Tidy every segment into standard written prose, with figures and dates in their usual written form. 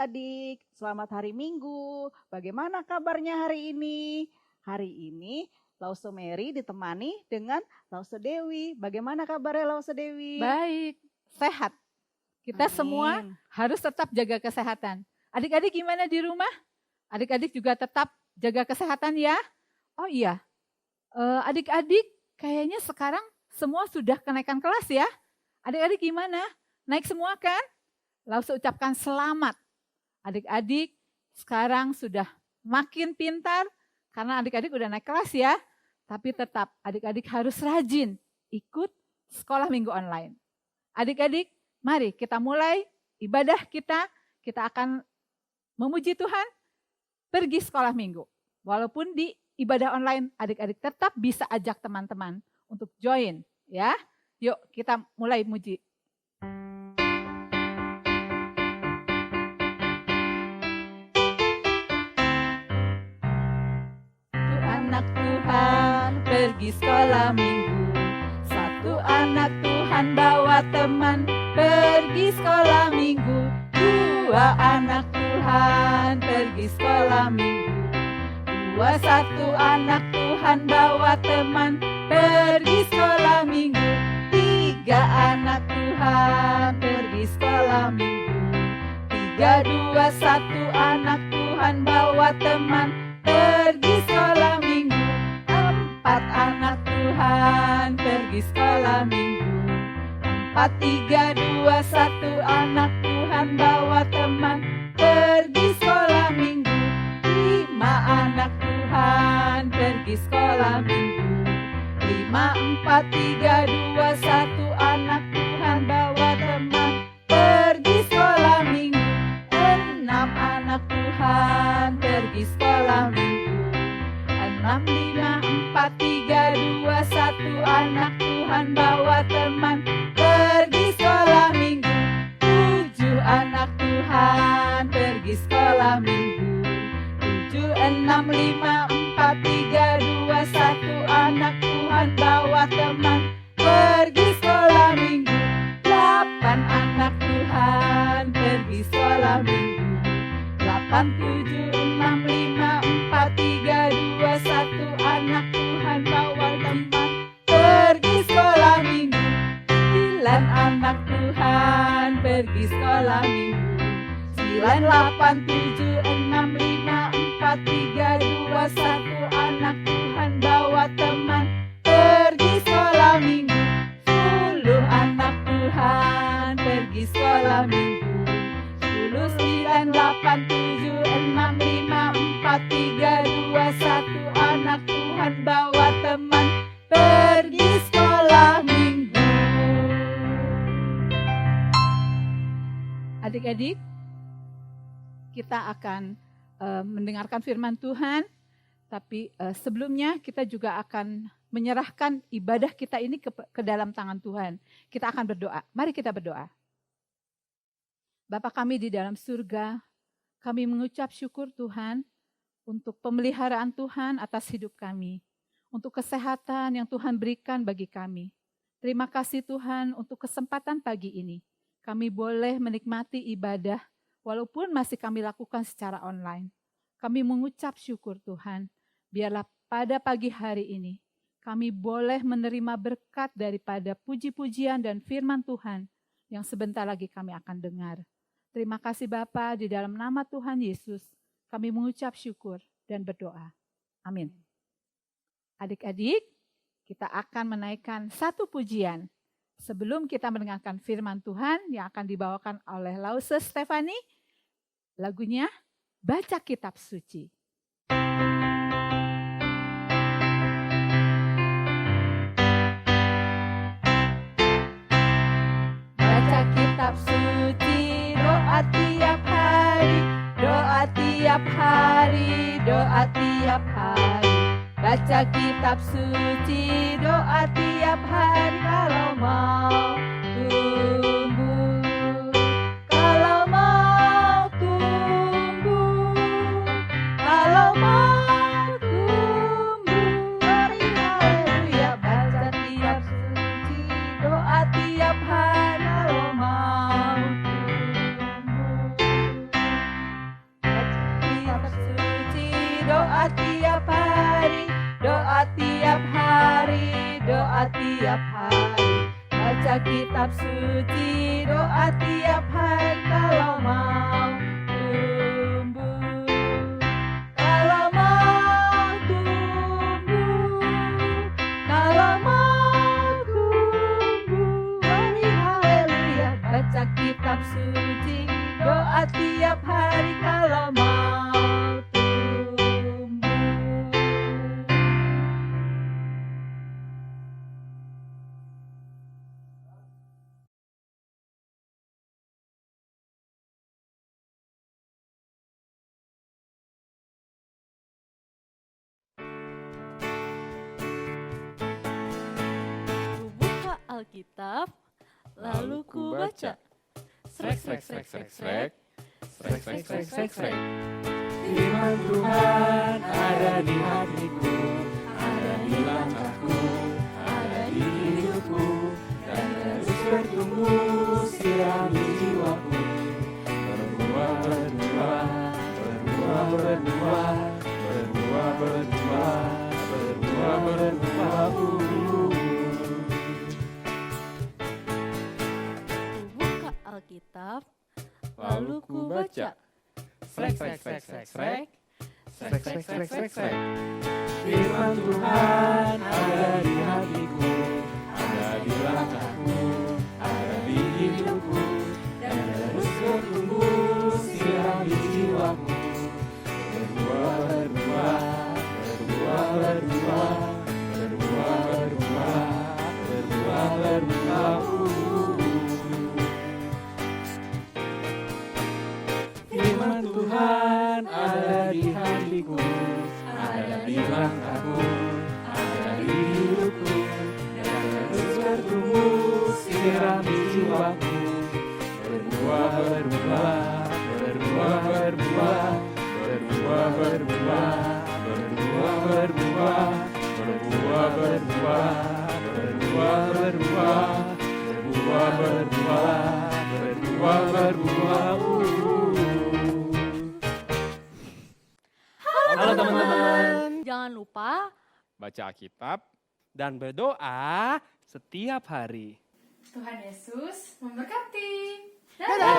adik-adik, selamat hari Minggu. Bagaimana kabarnya hari ini? Hari ini Lause Mary ditemani dengan Lause Dewi. Bagaimana kabarnya Lause Dewi? Baik, sehat. Kita Amin. semua harus tetap jaga kesehatan. Adik-adik gimana di rumah? Adik-adik juga tetap jaga kesehatan ya? Oh iya, adik-adik kayaknya sekarang semua sudah kenaikan kelas ya? Adik-adik gimana? Naik semua kan? Langsung ucapkan selamat. Adik-adik sekarang sudah makin pintar karena adik-adik udah naik kelas ya. Tapi tetap adik-adik harus rajin ikut sekolah minggu online. Adik-adik, mari kita mulai ibadah kita. Kita akan memuji Tuhan, pergi sekolah minggu. Walaupun di ibadah online adik-adik tetap bisa ajak teman-teman untuk join ya. Yuk kita mulai muji. Anak Tuhan pergi sekolah minggu. Satu anak Tuhan bawa teman pergi sekolah minggu. Dua anak Tuhan pergi sekolah minggu. Satu anak Tuhan bawa teman pergi sekolah minggu. Tiga anak Tuhan pergi sekolah minggu. Dua, satu anak Tuhan bawa teman pergi sekolah minggu. Empat anak Tuhan pergi sekolah minggu. Tiga, dua, satu anak Tuhan bawa teman pergi sekolah minggu. Lima anak Tuhan pergi sekolah minggu. Empat, tiga, dua, satu anak Tuhan bawa teman pergi sekolah minggu. Enam anak Tuhan pergi sekolah minggu. Lima, empat, tiga, dua, satu anak Tuhan bawa teman pergi sekolah minggu. Tujuh anak Tuhan pergi sekolah minggu. Enam, lima, empat, tiga, dua, satu anak Tuhan bawa teman pergi sekolah minggu. Delapan anak Tuhan pergi sekolah minggu. Tujuh, enam, lima, empat, tiga, dua, satu anak Tuhan bawa teman pergi sekolah minggu. Sembilan anak Tuhan pergi sekolah minggu. 9, 8, 7, 6, 5, 4, 3, 2, 1 anak Tuhan bawa teman pergi sekolah minggu. 10 anak Tuhan pergi sekolah minggu. 10, 9, 8, 7, 6, 5, 4, 3, 2, 1 anak Tuhan bawa teman pergi sekolah minggu. Adik-adik, kita akan mendengarkan firman Tuhan, tapi sebelumnya kita juga akan menyerahkan ibadah kita ini ke dalam tangan Tuhan. Kita akan berdoa. Mari kita berdoa. Bapa kami di dalam surga, kami mengucap syukur Tuhan untuk pemeliharaan Tuhan atas hidup kami, untuk kesehatan yang Tuhan berikan bagi kami. Terima kasih Tuhan untuk kesempatan pagi ini. Kami boleh menikmati ibadah walaupun masih kami lakukan secara online. Kami mengucap syukur Tuhan, biarlah pada pagi hari ini kami boleh menerima berkat daripada puji-pujian dan firman Tuhan yang sebentar lagi kami akan dengar. Terima kasih Bapa, di dalam nama Tuhan Yesus kami mengucap syukur dan berdoa. Amin. Adik-adik, kita akan menaikkan satu pujian. Sebelum kita mendengarkan firman Tuhan yang akan dibawakan oleh Lause Stefani, lagunya Baca Kitab Suci. Baca kitab suci, doa tiap hari, doa tiap hari, doa tiap hari. Baca kitab suci, doa tiap hari kalau mau tumbuh. Kalau mau tumbuh, kalau mau tumbuh. Haleluya, baca tiap suci, doa tiap hari kalau mau tumbuh. hari, doa tiap hari. Baca kitab suci, doa tiap hari kalau mau tumbuh. Kalau mau tumbuh, kalau mau tumbuh. Hari haleluya, baca kitab suci, doa tiap hari kalau mau tumbuh. Ku buka Alkitab, lalu ku baca. Srek, srek, srek, srek, srek. Srek, srek, srek, srek, srek. Firman Tuhan ada di hatiku, ada di langkahku, ada di hidupku, dan terus bertumbuh sirami jiwaku. Berbuah, berbuah, berbuah, berbuah, berbuah, berbuah, berbuah, berbuah. Ku buka Alkitab, lalu ku baca. Srek, srek, srek, srek, srek. Srek, srek, srek, srek, srek. Firman Tuhan ada di hatiku, ada di langkahku, ada di hidupku, dan terus bertumbuh sirami jiwaku. Berbuah, berbuah, berbuah, berbuah, berbuah, berbuah, berbuah, berbuah. Firman Tuhan ada di hatiku, ada di langkahku, ada di hidupku, dan terus bertumbuh sirami jiwaku. Berbuah, berbuah, berbuah, berbuah, berbuah, berbuah, berbuah, berbuah, berbuah, berbuah, berbuah, berbuah, berbuah, berbuah, berbuah, berbuah. Halo teman-teman, Jangan lupa Baca Alkitab dan berdoa setiap hari. Tuhan Yesus memberkati. Dadah.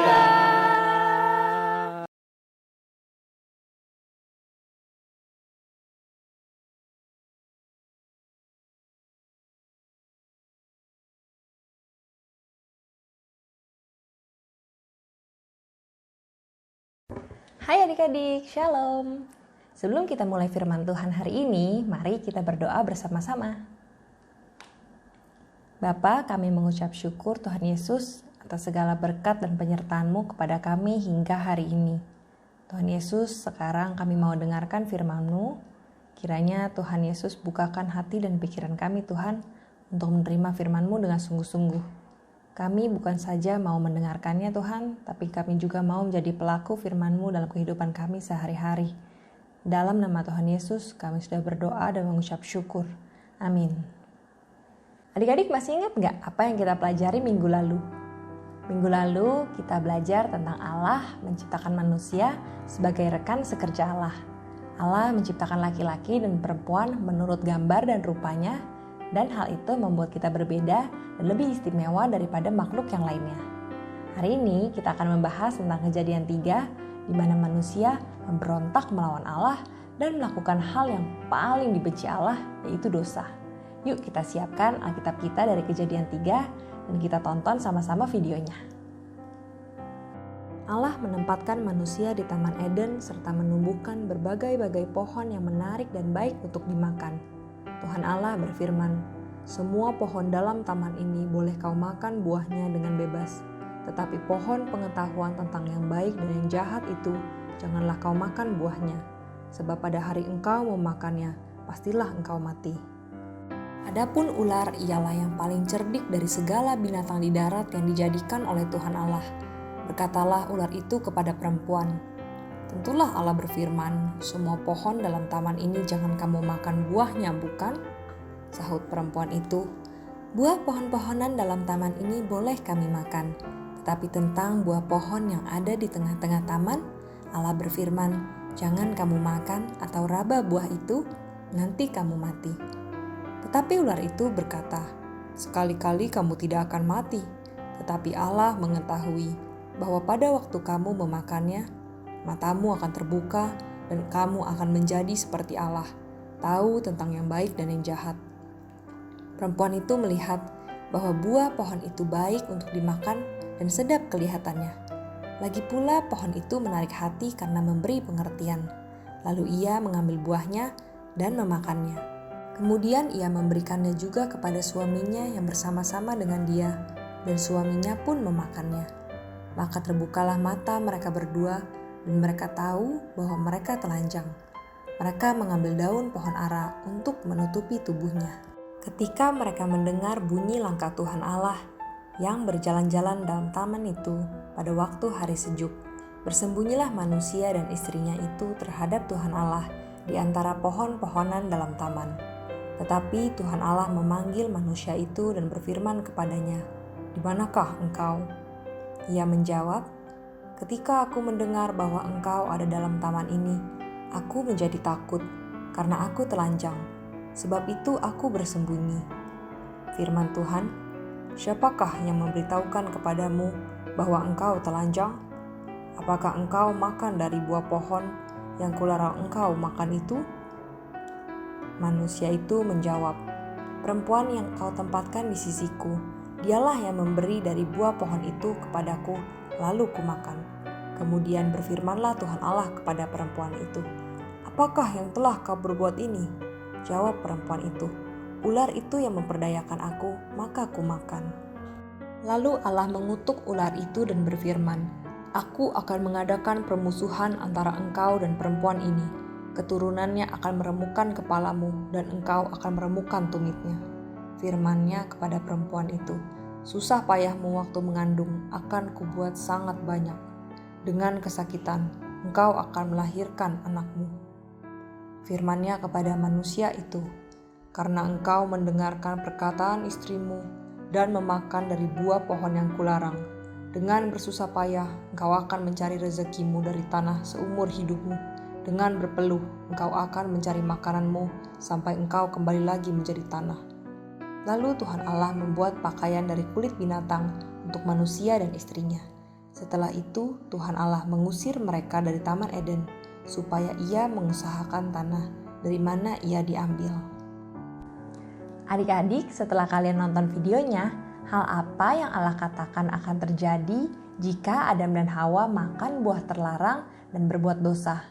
Hai adik-adik, Shalom. Sebelum kita mulai firman Tuhan hari ini, mari kita berdoa bersama-sama. Bapa, kami mengucap syukur Tuhan Yesus atas segala berkat dan penyertaan-Mu kepada kami hingga hari ini. Tuhan Yesus, sekarang kami mau dengarkan firman-Mu. Kiranya Tuhan Yesus bukakan hati dan pikiran kami Tuhan untuk menerima firman-Mu dengan sungguh-sungguh. Kami bukan saja mau mendengarkannya Tuhan, tapi kami juga mau menjadi pelaku firman-Mu dalam kehidupan kami sehari-hari. Dalam nama Tuhan Yesus, kami sudah berdoa dan mengucap syukur. Amin. Adik-adik masih ingat nggak apa yang kita pelajari minggu lalu? Minggu lalu kita belajar tentang Allah menciptakan manusia sebagai rekan sekerja Allah. Allah menciptakan laki-laki dan perempuan menurut gambar dan rupanya, dan hal itu membuat kita berbeda dan lebih istimewa daripada makhluk yang lainnya. Hari ini kita akan membahas tentang Kejadian 3, di mana manusia memberontak melawan Allah dan melakukan hal yang paling dibenci Allah, yaitu dosa. Yuk kita siapkan Alkitab kita dari Kejadian 3 dan kita tonton sama-sama videonya. Allah menempatkan manusia di Taman Eden serta menumbuhkan berbagai-bagai pohon yang menarik dan baik untuk dimakan. Tuhan Allah berfirman, "Semua pohon dalam taman ini boleh kau makan buahnya dengan bebas. Tetapi pohon pengetahuan tentang yang baik dan yang jahat itu, janganlah kau makan buahnya. Sebab pada hari engkau memakannya, pastilah engkau mati." Adapun ular ialah yang paling cerdik dari segala binatang di darat yang dijadikan oleh Tuhan Allah. Berkatalah ular itu kepada perempuan, "Tentulah Allah berfirman, semua pohon dalam taman ini jangan kamu makan buahnya, bukan?" Sahut perempuan itu, "Buah pohon-pohonan dalam taman ini boleh kami makan. Tetapi tentang buah pohon yang ada di tengah-tengah taman, Allah berfirman, jangan kamu makan atau raba buah itu, nanti kamu mati." Tetapi ular itu berkata, "Sekali-kali kamu tidak akan mati." Tetapi Allah mengetahui bahwa pada waktu kamu memakannya, matamu akan terbuka dan kamu akan menjadi seperti Allah, tahu tentang yang baik dan yang jahat. Perempuan itu melihat bahwa buah pohon itu baik untuk dimakan dan sedap kelihatannya. Lagi pula pohon itu menarik hati karena memberi pengertian. Lalu ia mengambil buahnya dan memakannya. Kemudian ia memberikannya juga kepada suaminya yang bersama-sama dengan dia, dan suaminya pun memakannya. Maka terbukalah mata mereka berdua, dan mereka tahu bahwa mereka telanjang. Mereka mengambil daun pohon ara untuk menutupi tubuhnya. Ketika mereka mendengar bunyi langkah Tuhan Allah yang berjalan-jalan dalam taman itu pada waktu hari sejuk, bersembunyilah manusia dan istrinya itu terhadap Tuhan Allah di antara pohon-pohonan dalam taman. Tetapi Tuhan Allah memanggil manusia itu dan berfirman kepadanya, "Di manakah engkau?" Ia menjawab, "Ketika aku mendengar bahwa engkau ada dalam taman ini, aku menjadi takut karena aku telanjang. Sebab itu aku bersembunyi." Firman Tuhan, "Siapakah yang memberitahukan kepadamu bahwa engkau telanjang? Apakah engkau makan dari buah pohon yang kularang engkau makan itu?" Manusia itu menjawab, "Perempuan yang kau tempatkan di sisiku, dialah yang memberi dari buah pohon itu kepadaku, lalu kumakan." Kemudian berfirmanlah Tuhan Allah kepada perempuan itu, "Apakah yang telah kau berbuat ini?" Jawab perempuan itu, "Ular itu yang memperdayakan aku, maka kumakan." Lalu Allah mengutuk ular itu dan berfirman, "Aku akan mengadakan permusuhan antara engkau dan perempuan ini. Keturunannya akan meremukkan kepalamu dan engkau akan meremukkan tumitnya." Firman-Nya kepada perempuan itu, "Susah payahmu waktu mengandung akan kubuat sangat banyak. Dengan kesakitan engkau akan melahirkan anakmu." Firman-Nya kepada manusia itu, "Karena engkau mendengarkan perkataan istrimu dan memakan dari buah pohon yang kularang, dengan bersusah payah engkau akan mencari rezekimu dari tanah seumur hidupmu. Dengan berpeluh engkau akan mencari makananmu sampai engkau kembali lagi menjadi tanah." Lalu Tuhan Allah membuat pakaian dari kulit binatang untuk manusia dan istrinya. Setelah itu Tuhan Allah mengusir mereka dari Taman Eden, supaya ia mengusahakan tanah dari mana ia diambil. Adik-adik, setelah kalian nonton videonya, hal apa yang Allah katakan akan terjadi jika Adam dan Hawa makan buah terlarang dan berbuat dosa?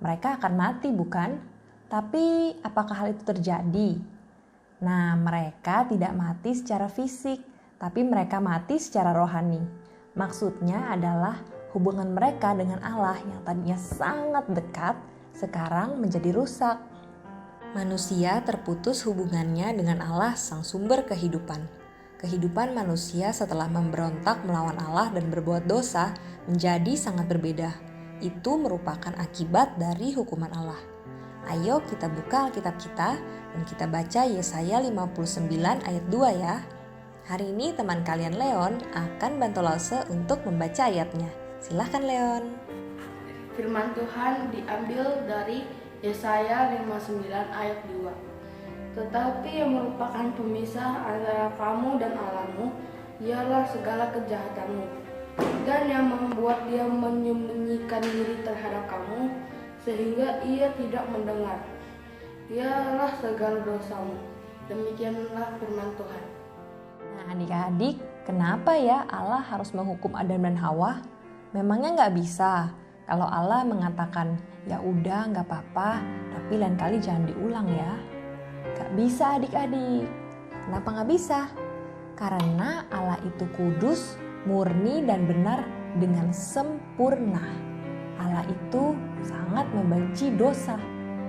Mereka akan mati, bukan? Tapi apakah hal itu terjadi? Nah, mereka tidak mati secara fisik, tapi mereka mati secara rohani. Maksudnya adalah hubungan mereka dengan Allah yang tadinya sangat dekat, sekarang menjadi rusak. Manusia terputus hubungannya dengan Allah, sang sumber kehidupan. Kehidupan manusia setelah memberontak melawan Allah dan berbuat dosa menjadi sangat berbeda. Itu merupakan akibat dari hukuman Allah. Ayo kita buka Alkitab kita dan kita baca Yesaya 59 ayat 2 ya. Hari ini teman kalian Leon akan bantu Lause untuk membaca ayatnya. Silahkan Leon. Firman Tuhan diambil dari Yesaya 59 ayat 2. "Tetapi yang merupakan pemisah antara kamu dan Allahmu, ialah segala kejahatanmu. Dan yang membuat dia menyembunyikan diri terhadap kamu, sehingga ia tidak mendengar, ialah segala dosamu." Demikianlah firman Tuhan. Nah adik-adik, kenapa ya Allah harus menghukum Adam dan Hawa? Memangnya nggak bisa kalau Allah mengatakan, "Ya udah nggak apa-apa, tapi lain kali jangan diulang ya." Nggak bisa adik-adik. Kenapa nggak bisa? Karena Allah itu kudus, murni dan benar dengan sempurna. Allah itu sangat membenci dosa,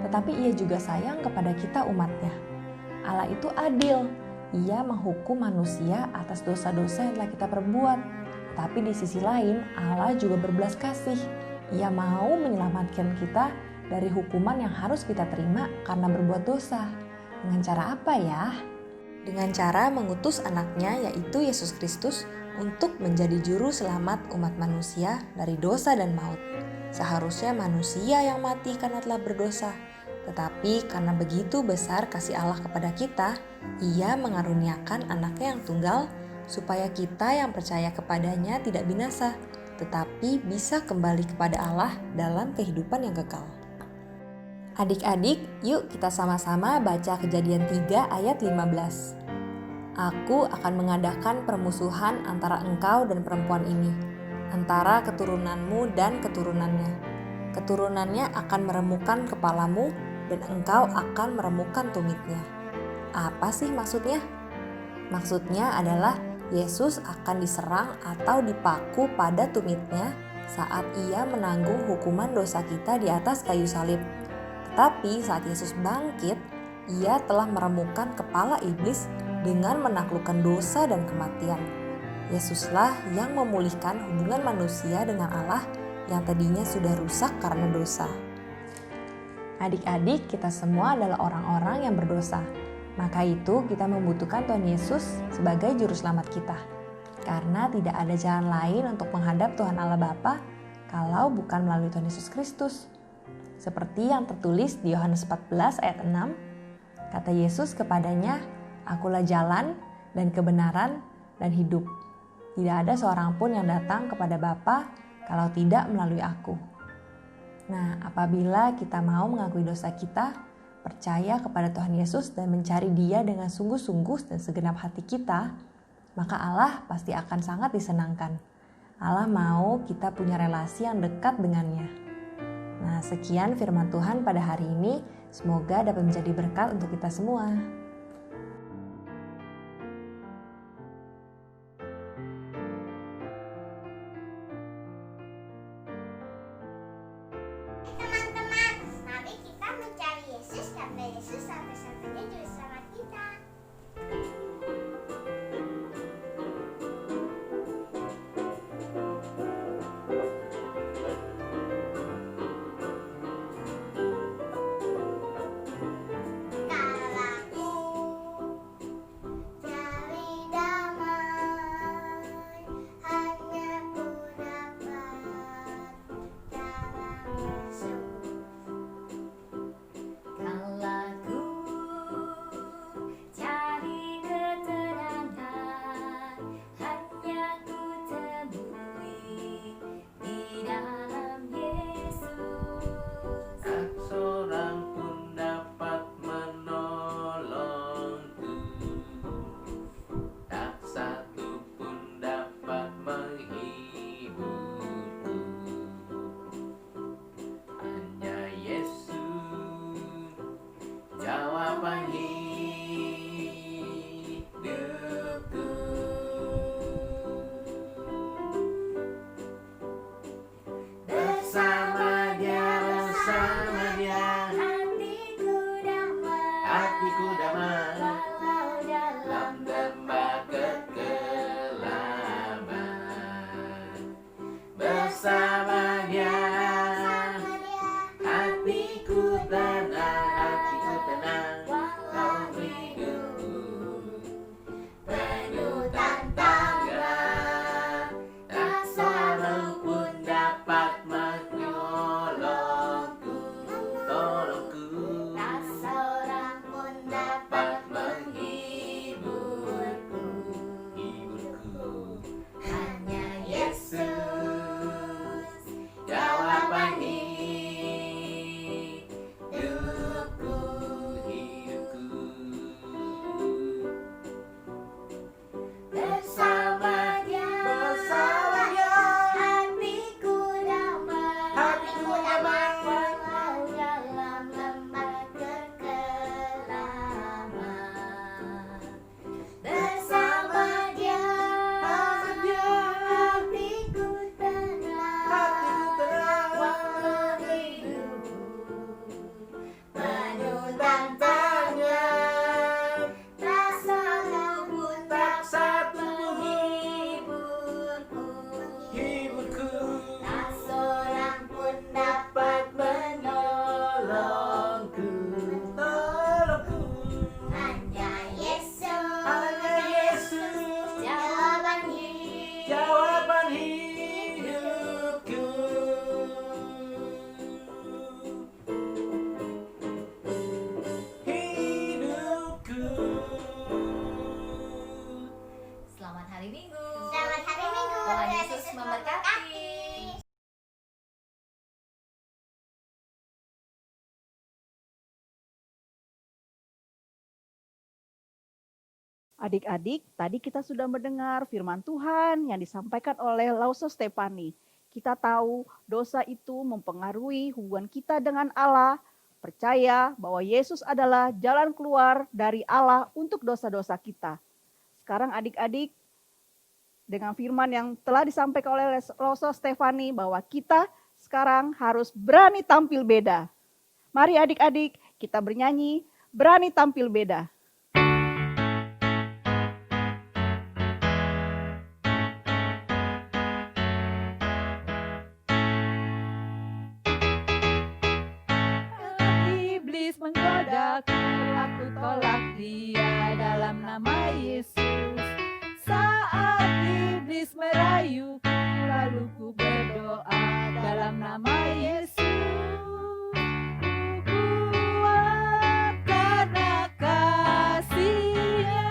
tetapi ia juga sayang kepada kita umatnya. Allah itu adil. Ia menghukum manusia atas dosa-dosa yang telah kita perbuat. Tapi di sisi lain, Allah juga berbelas kasih. Ia mau menyelamatkan kita dari hukuman yang harus kita terima karena berbuat dosa. Dengan cara apa ya? Dengan cara mengutus anaknya yaitu Yesus Kristus untuk menjadi juru selamat umat manusia dari dosa dan maut. Seharusnya manusia yang mati karena telah berdosa, Tetapi karena begitu besar kasih Allah kepada kita, Ia mengaruniakan anaknya yang tunggal, supaya kita yang percaya kepadanya tidak binasa, tetapi bisa kembali kepada Allah dalam kehidupan yang kekal. Adik-adik, yuk kita sama-sama baca Kejadian 3 ayat 15. Aku akan mengadakan permusuhan antara engkau dan perempuan ini, antara keturunanmu dan keturunannya. Keturunannya akan meremukkan kepalamu dan engkau akan meremukkan tumitnya. Apa sih maksudnya? Maksudnya adalah Yesus akan diserang atau dipaku pada tumitnya saat ia menanggung hukuman dosa kita di atas kayu salib. Tetapi saat Yesus bangkit, ia telah meremukkan kepala iblis dengan menaklukkan dosa dan kematian. Yesuslah yang memulihkan hubungan manusia dengan Allah yang tadinya sudah rusak karena dosa. Adik-adik, kita semua adalah orang-orang yang berdosa. Maka itu kita membutuhkan Tuhan Yesus sebagai juru selamat kita. Karena tidak ada jalan lain untuk menghadap Tuhan Allah Bapa kalau bukan melalui Tuhan Yesus Kristus. Seperti yang tertulis di Yohanes 14 ayat 6, kata Yesus kepadanya, "Akulah jalan dan kebenaran dan hidup. Tidak ada seorang pun yang datang kepada Bapa kalau tidak melalui aku." Nah, apabila kita mau mengakui dosa kita, percaya kepada Tuhan Yesus dan mencari Dia dengan sungguh-sungguh dan segenap hati kita, maka Allah pasti akan sangat disenangkan. Allah mau kita punya relasi yang dekat dengannya. Nah, sekian firman Tuhan pada hari ini. Semoga dapat menjadi berkat untuk kita semua. Teman-teman, mari kita mencari Yesus karena Yesus satu-satunya juru selamat kita. Adik-adik, tadi kita sudah mendengar firman Tuhan yang disampaikan oleh Lause Stefani. Kita tahu dosa itu mempengaruhi hubungan kita dengan Allah, percaya bahwa Yesus adalah jalan keluar dari Allah untuk dosa-dosa kita. Sekarang adik-adik, dengan firman yang telah disampaikan oleh Lause Stefani bahwa kita sekarang harus berani tampil beda. Mari adik-adik, kita bernyanyi, berani tampil beda. Iblis menggodaku, aku tolak dia dalam nama Yesus. Saat iblis merayuku, lalu ku berdoa dalam nama Yesus. Ku kuat karena kasih-Nya,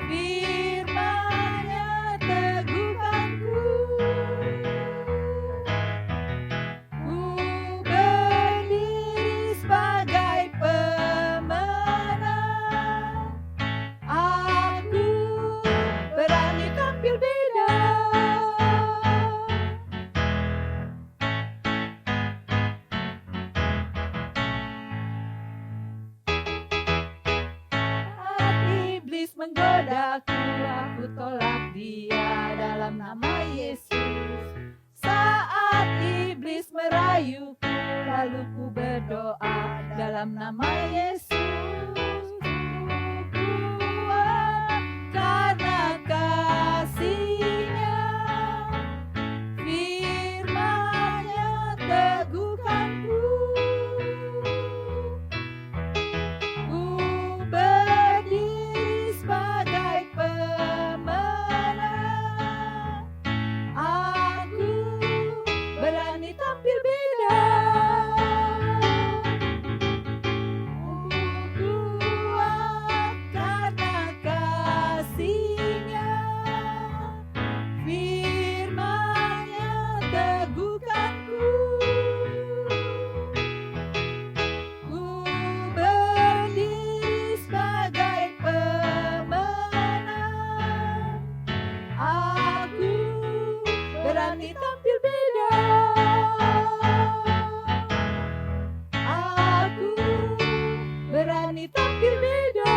firman-Nya teguhkanku. Ku berdiri sebagai pemenang. Aku berani tampil beda. Saat iblis menggodaku, aku tolak dia dalam nama Yesus. Saat iblis merayuku, lalu ku berdoa dalam nama Yesus. Ku kuat karena kasih-Nya, firman-Nya teguhkanku. Ku berdiri sebagai pemenang. Aku berani tampil beda. Ku kuat karena kasih-Nya, firman-Nya teguhkanku. Ku berdiri sebagai pemenang. Aku berani tampil beda. Aku berani tampil beda.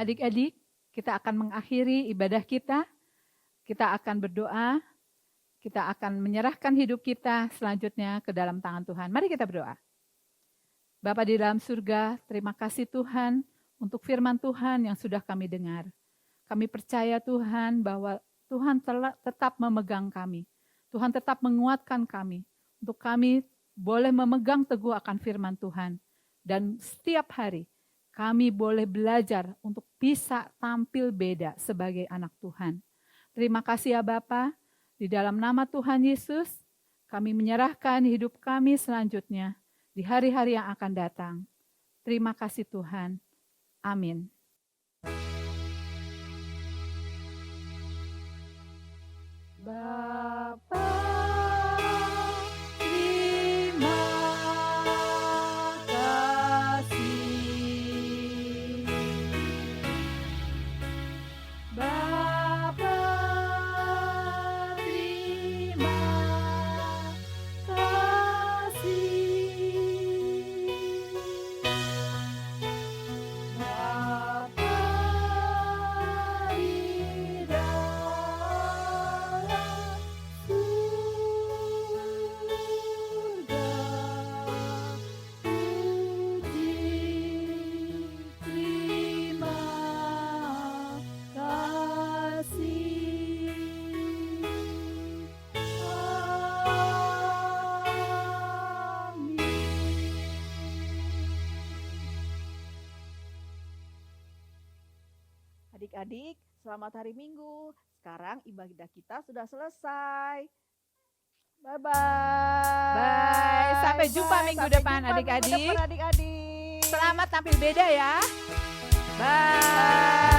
Adik-adik, kita akan mengakhiri ibadah kita. Kita akan berdoa. Kita akan menyerahkan hidup kita selanjutnya ke dalam tangan Tuhan. Mari kita berdoa. Bapa di dalam surga, terima kasih Tuhan untuk firman Tuhan yang sudah kami dengar. Kami percaya Tuhan bahwa Tuhan tetap memegang kami. Tuhan tetap menguatkan kami. Untuk kami boleh memegang teguh akan firman Tuhan. Dan setiap hari kami boleh belajar untuk bisa tampil beda sebagai anak Tuhan. Terima kasih ya Bapa. Di dalam nama Tuhan Yesus, kami menyerahkan hidup kami selanjutnya di hari-hari yang akan datang. Terima kasih Tuhan. Amin. Bapa, terima kasih. Bapa, terima kasih. Bapa di dalam surga, puji terima kasih. Amin. Adik-adik, selamat hari Minggu. Sekarang ibadah kita sudah selesai. Bye-bye. Bye. Sampai jumpa minggu depan, adik-adik. Adik-adik. Selamat tampil beda ya. Bye.